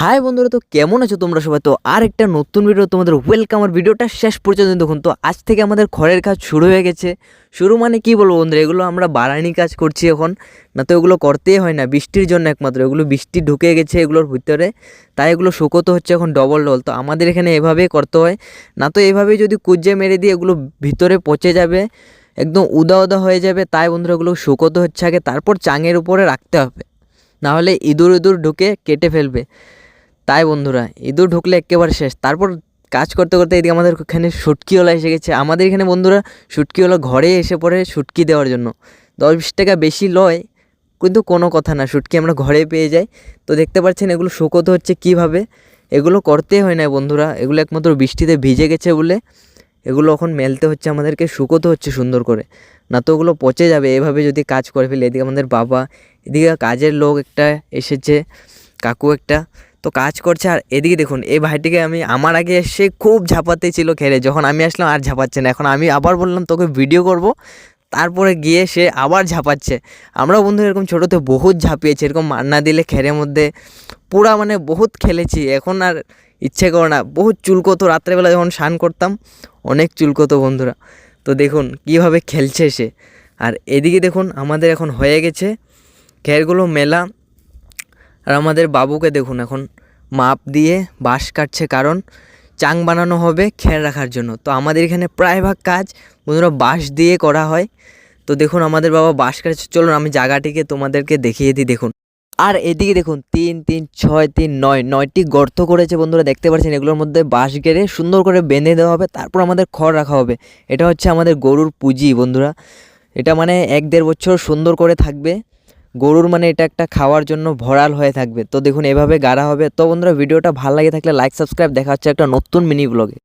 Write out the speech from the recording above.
High বন্ধুরা, তো কেমন আছো তোমরা সবাই? তো আর একটা নতুন ভিডিও তোমাদের ওয়েলকাম। আর ভিডিওটা শেষ পর্যন্ত দেখুন। তো আজ থেকে আমাদের খড়ের কাজ শুরু হয়ে গেছে। শুরু মানে কি বলবো বন্ধুরা, এগুলো আমরা বাড়ানি কাজ করছি এখন, না তো এগুলো করতেই হয় না বৃষ্টির জন্য একমাত্র। এগুলো বৃষ্টি ঢুকে গেছে এগুলোর ভিতরে, তাই এগুলো শুকোতে হচ্ছে এখন ডবল। তো আমাদের এখানে এভাবেই করতে হয়, না তো এভাবেই যদি কুঁজে মেরে দিয়ে এগুলো ভিতরে পচে যাবে, একদম উদা উদা হয়ে যাবে। তাই বন্ধুরা এগুলো শুকোতে হচ্ছে আগে, তারপর চাঙের উপরে রাখতে হবে, নাহলে ইঁদুর ইঁদুর ঢুকে কেটে ফেলবে। তাই বন্ধুরা ইঁদুর ঢুকলে একেবারে শেষ। তারপর কাজ করতে করতে এদিকে আমাদের এখানে শুটকিওয়ালা এসে গেছে। আমাদের এখানে বন্ধুরা শুটকিওয়ালা ঘরে এসে পড়ে শুটকি দেওয়ার জন্য। 10-20 টাকা বেশি লয়, কিন্তু কোনো কথা না, শুটকি আমরা ঘরে পেয়ে যাই। তো দেখতে পাচ্ছেন এগুলো শুকোতে হচ্ছে কীভাবে। এগুলো করতে হয় না বন্ধুরা, এগুলো একমাত্র বৃষ্টিতে ভিজে গেছে বলে এগুলো এখন মেলতে হচ্ছে, আমাদেরকে শুকোতে হচ্ছে সুন্দর করে, না তো ওগুলো পচে যাবে এভাবে যদি কাজ করে ফেলে। এদিকে আমাদের বাবা, এদিকে কাজের লোক একটা এসেছে, কাকু একটা, তো কাজ করছে। আর এদিকে দেখুন এই ভাইটিকে আমার আগে এসে খুব ঝাঁপাতে ছিল খেলে, যখন আমি আসলাম আর ঝাঁপাচ্ছে না। এখন আমি আবার বললাম তোকে ভিডিও করব, তারপরে গিয়ে সে আবার ঝাঁপাচ্ছে। আমরা বন্ধু এরকম ছোটোতে বহুত ঝাঁপিয়েছি, এরকম মার না দিলে খেরের মধ্যে পুরা বহুত খেলেছি। এখন আর ইচ্ছে করে না, বহুত চুলকোতো। রাত্রেবেলা যখন স্নান করতাম অনেক চুলকোতো বন্ধুরা। তো দেখুন কীভাবে খেলছে সে। আর এদিকে দেখুন আমাদের এখন হয়ে গেছে খেরগুলো মেলা। আর আমাদের বাবুকে দেখুন এখন মাপ দিয়ে বাঁশ কাটছে, কারণ চাং বানানো হবে খের রাখার জন্য। তো আমাদের এখানে প্রায়ভাগ কাজ বন্ধুরা বাঁশ দিয়ে করা হয়। তো দেখুন আমাদের বাবা বাঁশ কাটছে। চলুন আমি জায়গাটিকে তোমাদেরকে দেখিয়ে দিই। দেখুন, আর এদিকে দেখুন 3, 3, 6, 3, 9, 9টি গর্ত করেছে বন্ধুরা, দেখতে পাচ্ছেন। এগুলোর মধ্যে বাঁশ গেড়ে সুন্দর করে বেঁধে দেওয়া হবে, তারপর আমাদের খড় রাখা হবে। এটা হচ্ছে আমাদের গরুর পুঁজি বন্ধুরা। এটা 1-1.5 বছর সুন্দর করে থাকবে গরুর, এটা একটা খাওয়ার জন্য ভরাল হয়ে থাকবে। তো দেখুন এভাবে গাড়া হবে। তো বন্ধুরা ভিডিওটা ভালো লাগে থাকলে লাইক সাবস্ক্রাইব, দেখা হচ্ছে একটা নতুন মিনি ব্লগে।